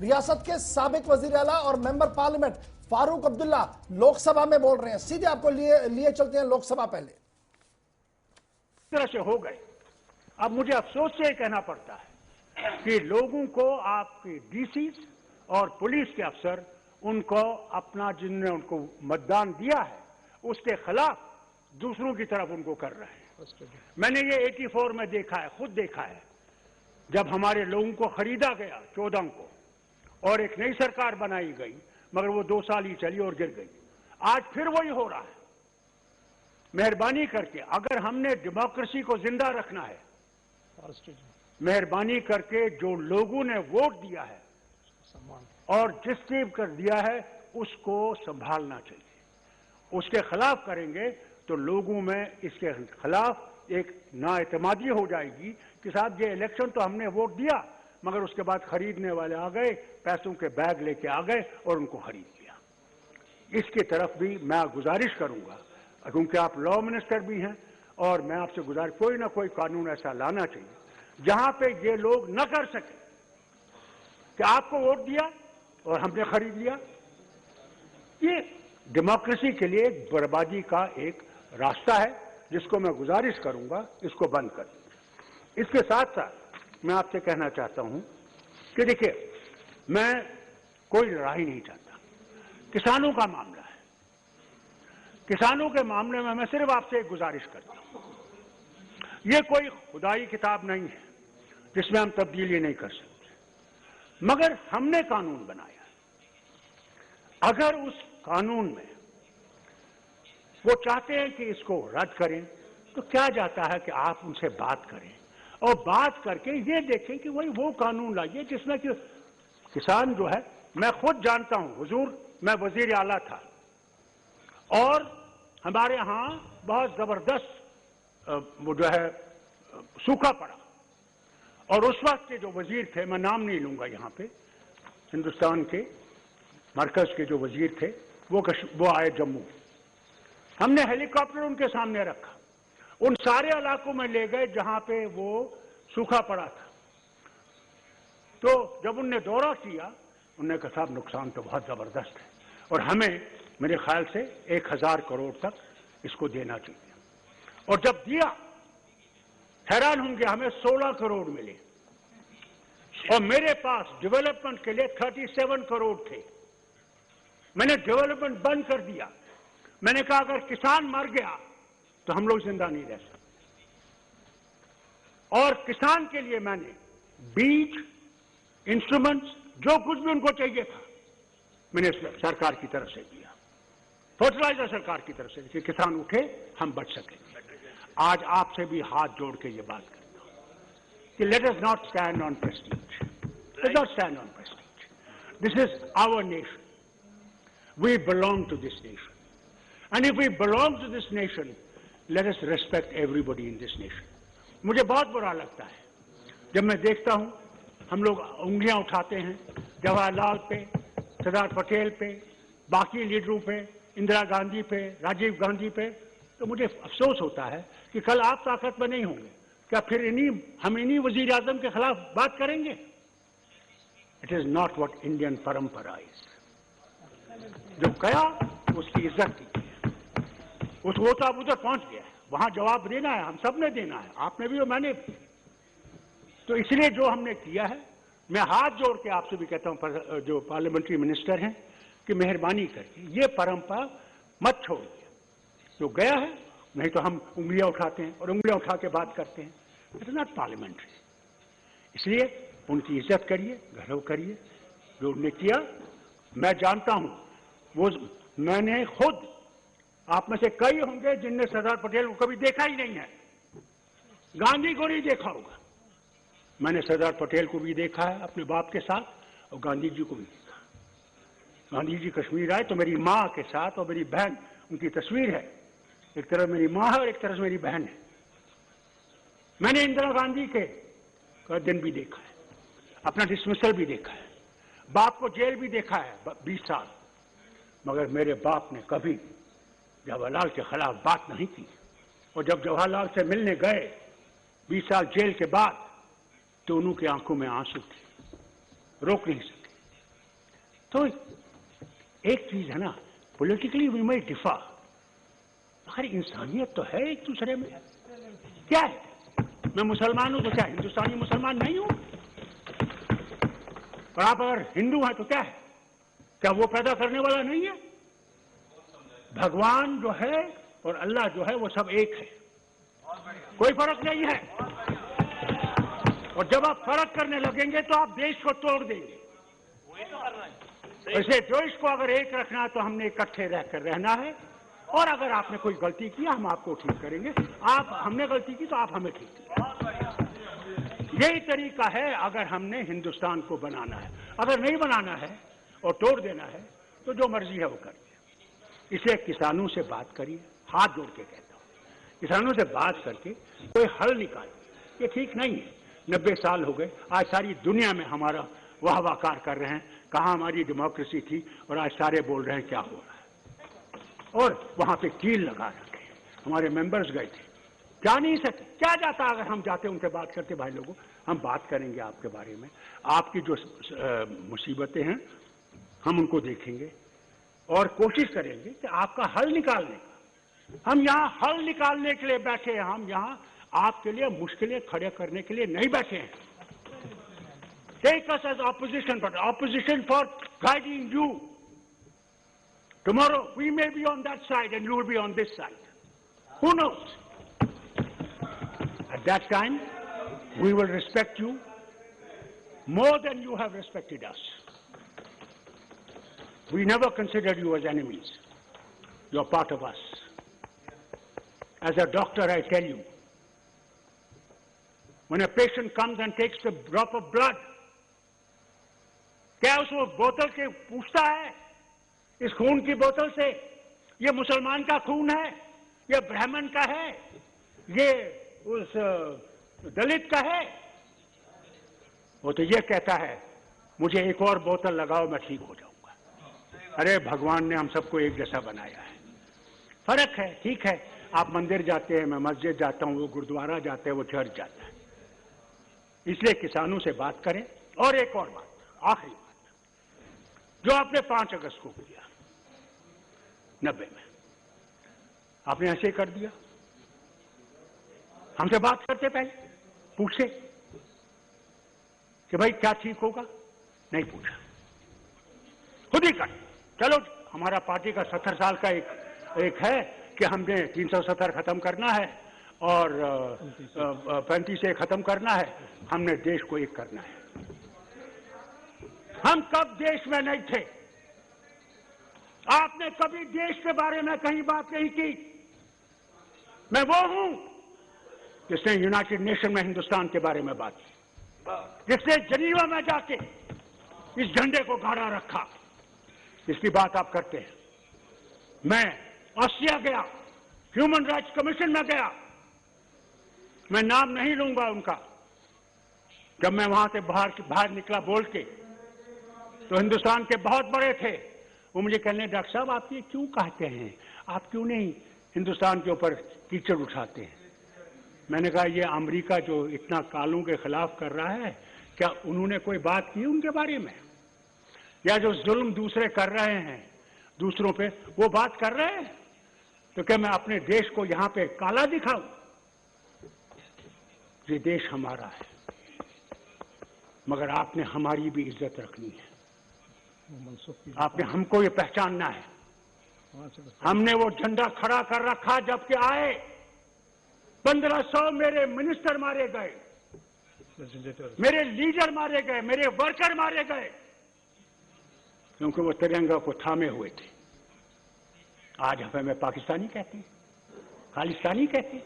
रियासत के साबिक वजीर आला और मेंबर पार्लियामेंट फारूक अब्दुल्ला लोकसभा में बोल रहे हैं। सीधे आपको लिए चलते हैं लोकसभा। पहले तरह से हो गए। अब मुझे अफसोस से कहना पड़ता है कि लोगों को आपके डीसी और पुलिस के अफसर उनको अपना जिनने उनको मतदान दिया है उसके खिलाफ दूसरों की तरफ उनको कर रहे हैं। मैंने ये 84 में देखा है, खुद देखा है, जब हमारे लोगों को खरीदा गया 14 को और एक नई सरकार बनाई गई, मगर वो 2 साल ही चली और गिर गई। आज फिर वही हो रहा है। मेहरबानी करके अगर हमने डेमोक्रेसी को जिंदा रखना है, मेहरबानी करके जो लोगों ने वोट दिया है और जिसने कर दिया है उसको संभालना चाहिए। उसके खिलाफ करेंगे तो लोगों में इसके खिलाफ एक नाएतमादी हो जाएगी कि साहब ये इलेक्शन तो हमने वोट दिया मगर उसके बाद खरीदने वाले आ गए, पैसों के बैग लेके आ गए और उनको खरीद लिया। इसकी तरफ भी मैं गुजारिश करूंगा, क्योंकि आप लॉ मिनिस्टर भी हैं, और मैं आपसे गुजारिश, कोई ना कोई कानून ऐसा लाना चाहिए जहां पे ये लोग न कर सके कि आपको वोट दिया और हमने खरीद लिया। ये डेमोक्रेसी के लिए एक बर्बादी का एक रास्ता है जिसको मैं गुजारिश करूंगा इसको बंद कर। इसके साथ साथ मैं आपसे कहना चाहता हूं कि देखिए, मैं कोई लड़ाई नहीं चाहता। किसानों का मामला है, किसानों के मामले में मैं सिर्फ आपसे एक गुजारिश करता हूं, ये कोई खुदाई किताब नहीं है जिसमें हम तब्दीली नहीं कर सकते, मगर हमने कानून बनाया। अगर उस कानून में वो चाहते हैं कि इसको रद्द करें तो क्या जाता है कि आप उनसे बात करें और बात करके ये देखें कि वही वो कानून लाइए जिसमें कि किसान जो है, मैं खुद जानता हूं हुजूर, मैं वजीर आला था और हमारे यहां बहुत जबरदस्त वो जो है सूखा पड़ा, और उस वक्त के जो वजीर थे, मैं नाम नहीं लूंगा यहां पे, हिंदुस्तान के मरकज के जो वजीर थे वो आए जम्मू। हमने हेलीकॉप्टर उनके सामने रखा, उन सारे इलाकों में ले गए जहां पे वो सूखा पड़ा था। तो जब उनने दौरा किया, उन्होंने कहा साहब नुकसान तो बहुत जबरदस्त है और हमें मेरे ख्याल से 1000 करोड़ तक इसको देना चाहिए। और जब दिया, हैरान होंगे, हमें 16 करोड़ मिले और मेरे पास डेवलपमेंट के लिए 37 करोड़ थे। मैंने डेवलपमेंट बंद कर दिया। मैंने कहा अगर किसान मर गया तो हम लोग जिंदा नहीं रह सकते, और किसान के लिए मैंने बीज, इंस्ट्रूमेंट्स, जो कुछ भी उनको चाहिए था मैंने सरकार की तरफ से दिया, फर्टिलाइजर सरकार की तरफ से, कि किसान उठे, हम बच सके। आज आपसे भी हाथ जोड़ के ये बात करता हूं कि let us not stand on prestige, let not stand on prestige, this is our nation, we belong to this nation, and if we belong to this nation, let us respect everybody in this nation. मुझे बहुत बुरा लगता है जब मैं देखता हूं हम लोग उंगलियां उठाते हैं जवाहरलाल पे, सरदार पटेल पे, बाकी लीडरों पे, इंदिरा गांधी पे, राजीव गांधी पे, तो मुझे अफसोस होता है कि कल आप ताकत में नहीं होंगे, क्या फिर हम इन्हीं वजीर आजम के खिलाफ बात करेंगे? It is not what Indian परंपरा इज। जो गया उसकी इज्जत की, वो तो अब उधर पहुंच गया है, वहां जवाब देना है, हम सब ने देना है, आपने भी और मैंने भी। तो इसलिए जो हमने किया है, मैं हाथ जोड़ के आपसे भी कहता हूं जो पार्लियामेंट्री मिनिस्टर हैं कि मेहरबानी करके ये परंपरा मत छोड़िए। जो गया है, नहीं तो हम उंगलियां उठाते हैं और उंगलियां उठा के बात करते हैं। It is not parliamentary. इसलिए उनकी इज्जत करिए, गौरव करिए जो उन्होंने किया। मैं जानता हूं वो, मैंने खुद, आप में से कई होंगे जिनने सरदार पटेल को कभी देखा ही नहीं है, गांधी को नहीं देखा होगा। मैंने सरदार पटेल को भी देखा है अपने बाप के साथ और गांधी जी को भी देखा। गांधी जी कश्मीर आए तो मेरी मां के साथ और मेरी बहन, उनकी तस्वीर है, एक तरफ मेरी मां है और एक तरफ मेरी बहन है। मैंने इंदिरा गांधी के दिन भी देखा है, अपना डिसमिसल भी देखा है, बाप को जेल भी देखा है 20 साल, मगर मेरे बाप ने कभी जवाहरलाल के खिलाफ बात नहीं की। और जब जवाहरलाल से मिलने गए 20 साल जेल के बाद, तो उन्हों की आंखों में आंसू थे, रोक नहीं सके। तो एक चीज है ना, पॉलिटिकली वी मे डिफर, मगर इंसानियत तो है एक दूसरे में। क्या है, मैं मुसलमान हूं तो क्या हिंदुस्तानी मुसलमान नहीं हूं? और आप अगर हिंदू हैं तो क्या है, क्या वो पैदा करने वाला नहीं है? भगवान जो है और अल्लाह जो है वो सब एक है, कोई फर्क नहीं है। और जब आप फर्क करने लगेंगे तो आप देश को तोड़ देंगे। इसलिए देश को अगर एक रखना है तो हमने इकट्ठे रहकर रहना है, और अगर आपने कोई गलती की हम आपको ठीक करेंगे, हमने गलती की तो आप हमें ठीक करेंगे। यही तरीका है अगर हमने हिंदुस्तान को बनाना है। अगर नहीं बनाना है और तोड़ देना है तो जो मर्जी है वो करिए। इसलिए किसानों से बात करिए, हाथ जोड़ के कहता हूं, किसानों से बात करके कोई हल निकालिए। ये ठीक नहीं है, 90 साल हो गए, आज सारी दुनिया में हमारा वाहवाकार कर रहे हैं, कहाँ हमारी डेमोक्रेसी थी, और आज सारे बोल रहे हैं क्या हो रहा है। और वहां पे कील लगा रखे, हमारे मेंबर्स गए थे, जा नहीं सकते। क्या जाता अगर हम जाते उनसे बात करते, भाई लोगों हम बात करेंगे आपके बारे में, आपकी जो मुसीबतें हैं हम उनको देखेंगे और कोशिश करेंगे कि आपका हल निकालने का। हम यहाँ हल निकालने के लिए बैठे हैं, हम यहाँ आपके लिए मुश्किलें खड़े करने के लिए नहीं बैठे हैं। Take us as opposition, but opposition for guiding you. Tomorrow we may be on that side and you will be on this side. Who knows? At that time, we will respect you more than you have respected us. We never considered you as enemies. You're part of us. As a doctor, I tell you, when a patient comes and takes a drop of blood, क्या उसको बोतल के पूछता है इस खून की बोतल से ये मुसलमान का खून है, ये ब्राह्मण का है, ये उस दलित का है? वो तो ये कहता है मुझे एक और बोतल लगाओ मैं ठीक हो जाऊंगा। अरे भगवान ने हम सबको एक जैसा बनाया है, फर्क है, ठीक है। आप मंदिर जाते हैं, मैं मस्जिद जाता हूं, वो गुरुद्वारा जाते हैं, वो चर्च जाता है। इसलिए किसानों से बात करें। और एक और बात, आखिरी बात, जो आपने 5 अगस्त को किया 90 में, आपने ऐसे कर दिया। हमसे बात करते पहले, पूछे कि भाई क्या ठीक होगा, नहीं पूछा, खुद ही कर। चलो हमारा पार्टी का 70 साल का एक है कि हमने 370 खत्म करना है और 35 से खत्म करना है, हमने देश को एक करना है। हम कब देश में नहीं थे? आपने कभी देश के बारे में कहीं बात नहीं की। मैं वो हूं जिसने यूनाइटेड नेशन में हिंदुस्तान के बारे में बात की, जिसने जनीवा में जाके इस झंडे को गाड़ा रखा। इसकी बात आप करते हैं। मैं ऑस्ट्रिया गया, ह्यूमन राइट्स कमीशन में गया, मैं नाम नहीं लूंगा उनका। जब मैं वहां से बाहर निकला बोल के, तो हिंदुस्तान के बहुत बड़े थे, वो मुझे कहने, डॉक्टर साहब आप ये क्यों कहते हैं, आप क्यों नहीं हिंदुस्तान के ऊपर कीचड़ उठाते हैं? मैंने कहा ये अमेरिका जो इतना कालों के खिलाफ कर रहा है, क्या उन्होंने कोई बात की उनके बारे में? या जो जुल्म दूसरे कर रहे हैं दूसरों पे, वो बात कर रहे हैं? तो क्या मैं अपने देश को यहां पे काला दिखाऊं? ये देश हमारा है, मगर आपने हमारी भी इज्जत रखनी है, आपने हमको ये पहचानना है। हमने वो झंडा खड़ा कर रखा जबकि आए 1500 मेरे मिनिस्टर मारे गए, मेरे लीडर मारे गए, मेरे वर्कर मारे गए, क्योंकि वो तिरंगा को थामे हुए थे। आज हमें पाकिस्तानी कहते हैं, खालिस्तानी कहते हैं,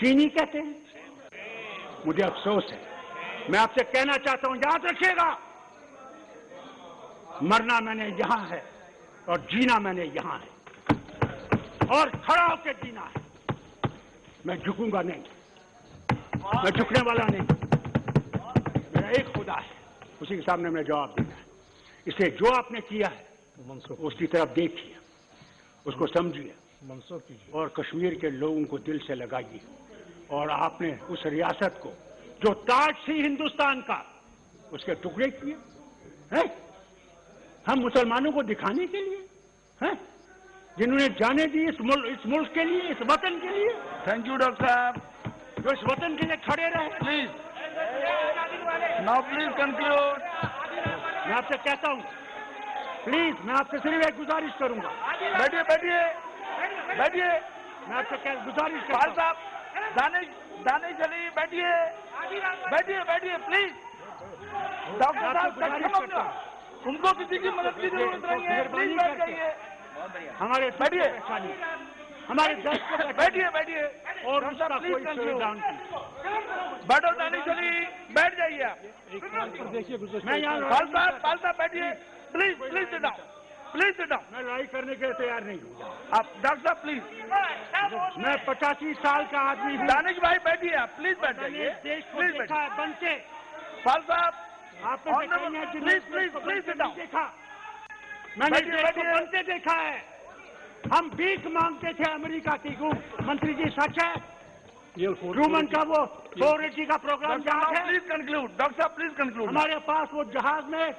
चीनी कहते हैं। मुझे अफसोस है, मैं आपसे कहना चाहता हूं, याद रखिएगा, मरना मैंने यहां है और जीना मैंने यहां है, और खड़ा होकर जीना है। मैं झुकूंगा नहीं, मैं झुकने वाला नहीं। मेरा एक खुदा है, उसी के सामने मैं जवाब देना है। इसलिए जो आपने किया है उसकी तरफ देखिए, उसको समझिए और कश्मीर के लोगों को दिल से लगाइए। और आपने उस रियासत को जो ताज थी हिंदुस्तान का, उसके टुकड़े किए हैं। हम हम मुसलमानों को दिखाने के लिए हैं, जिन्होंने जाने दी इस मुल्क के लिए, इस वतन के लिए। थैंक यू डॉक्टर साहब। जो इस वतन के लिए खड़े रहे। Please now please conclude. मैं आपसे कहता हूं, प्लीज, मैं आपसे सिर्फ एक गुजारिश करूंगा। बैठिए बैठिए बैठिए। मैं आपसे गुजारिश फाल करता साहब, दानिश अली बैठिए बैठिए बैठिए प्लीज। डॉक्टर साहब सक्षम हो गया, उनको किसी की मदद की जरूरत नहीं है, प्लीज बैठ जाइए। हमारे बैठिए हमारे देश को बैठिए बैठिए और उसका कोई संविधान बैठो। दानिश अली बैठ जाइए आप। मैं यहाँ फाल साहब बैठिए please please sit down, please sit down. मैं लड़ाई करने के लिए तैयार नहीं हूँ। आप डॉक्टर साहब प्लीज। मैं 85 साल का आदमी हूँ। दानिश भाई बैठिए आप, प्लीज बैठ जाइए। देश को प्लीज देखा है बनते। फाल साहब आपने प्लीज सिट डाउन। देखा, मैंने देश को बनते देखा है। हम भीख मांगते थे अमेरिका की। मंत्री जी सच है? ट्रूमन का वो 480 का प्रोग्राम याद है? प्लीज कंक्लूड डॉक्टर साहब, प्लीज कंक्लूड। हमारे पास वो जहाज में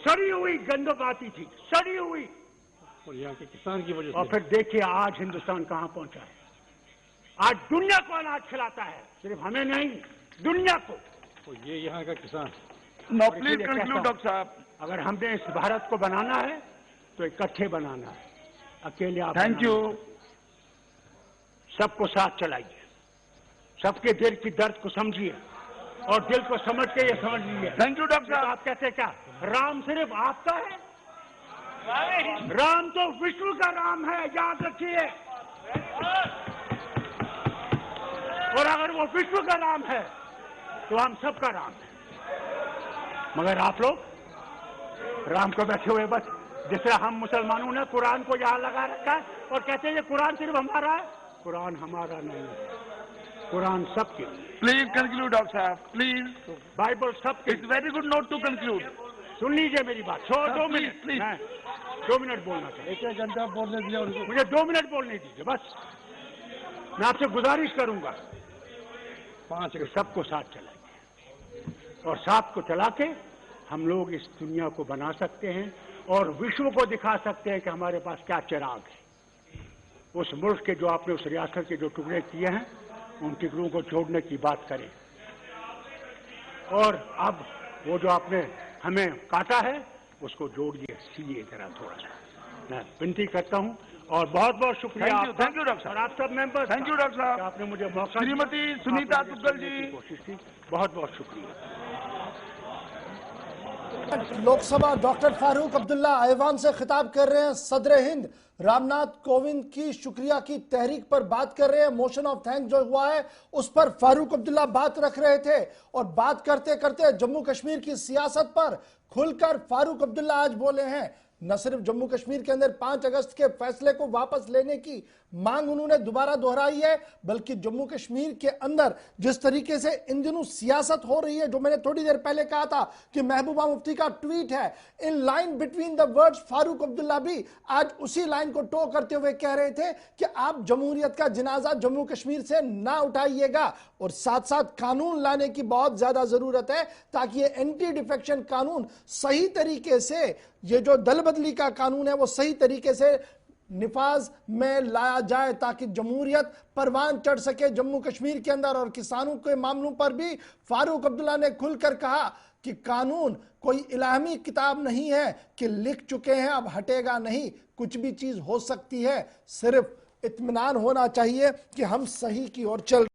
सड़ी हुई गंदक आती थी, सड़ी हुई, और यहाँ के किसान की वजह से। और फिर देखिए आज हिंदुस्तान कहां पहुंचा है। आज दुनिया को अनाज खिलाता है, सिर्फ हमें नहीं, दुनिया को। तो ये यहाँ का किसान। नो प्लीज कंक्लूड डॉक्टर साहब। अगर हमने इस भारत को बनाना है तो इकट्ठे बनाना है, अकेले आप। Thank you. सबको साथ चलाइए, सबके दिल की दर्द को समझिए और दिल को समझ के ये समझ लीजिए। थैंक यू डॉक्टर साहब। आप कहते क्या राम सिर्फ आपका है? राम तो विश्व का राम है, याद रखिए। और अगर वो विश्व का राम है तो हम सबका राम है। मगर आप लोग राम को बैठे हुए बस, जिससे हम मुसलमानों ने कुरान को यहां लगा रखा है और कहते हैं ये कुरान सिर्फ हमारा है। कुरान हमारा नहीं है, कुरान सबके। प्लीज कंक्लूड डॉक्टर साहब, प्लीज। बाइबल सबके। It's very good note to conclude. सुन लीजिए मेरी बात। 2 मिनट, प्लीज। 2 मिनट बोलना चाहिए। 1 घंटा बोलने दिया उनको। मुझे 2 मिनट बोलने दीजिए बस। मैं आपसे गुजारिश करूंगा 5 कि सबको साथ चलाइए और साथ को चला के हम लोग इस दुनिया को बना सकते हैं और विश्व को दिखा सकते हैं कि हमारे पास क्या चिराग है। उस मुल्क के जो आपने उस रियासत के जो टुकड़े किए हैं, उन टुकड़ों को जोड़ने की बात करें। और अब वो जो आपने हमें काटा है उसको जोड़िए, सीए जरा थोड़ा सा। मैं विनती करता हूं और बहुत बहुत शुक्रिया आपका। थैंक यू डॉक्टर और साहब। आप सब मेंबर्स। थैंक यू डॉक्टर साहब। आपने मुझे मौका दिया। श्रीमती सुनीता आपने मुझे दुग्गल सुनने जी। की कोशिश की, बहुत बहुत शुक्रिया। लोकसभा डॉक्टर फारूक अब्दुल्ला ऐवान से खिताब कर रहे हैं। सदर हिंद रामनाथ कोविंद की शुक्रिया की तहरीक पर बात कर रहे हैं। मोशन ऑफ थैंक्स जो हुआ है उस पर फारूक अब्दुल्ला बात रख रहे थे और बात करते करते जम्मू कश्मीर की सियासत पर खुलकर फारूक अब्दुल्ला आज बोले हैं। न सिर्फ जम्मू कश्मीर के अंदर 5 अगस्त के फैसले को वापस लेने की मांग उन्होंने दोबारा दोहराई है, बल्कि जम्मू कश्मीर के अंदर जिस तरीके से इन दिनों सियासत हो रही है, जो मैंने थोड़ी देर पहले कहा था कि महबूबा मुफ्ती का ट्वीट है, in line between the words Farooq Abdullah भी आज उसी लाइन को टो करते हुए कह रहे थे कि आप जमहूरियत का जनाजा जम्मू कश्मीर से ना उठाइएगा और साथ साथ कानून लाने की बहुत ज्यादा जरूरत है ताकि ये एंटी डिफेक्शन कानून सही तरीके से, ये जो दल बदली का कानून है वो सही तरीके से निफाज में लाया जाए ताकि जमहूरियत परवान चढ़ सके जम्मू कश्मीर के अंदर। और किसानों के मामलों पर भी फारूक अब्दुल्ला ने खुलकर कहा कि कानून कोई इलाही किताब नहीं है कि लिख चुके हैं अब हटेगा नहीं, कुछ भी चीज हो सकती है, सिर्फ इत्मीनान होना चाहिए कि हम सही की ओर चल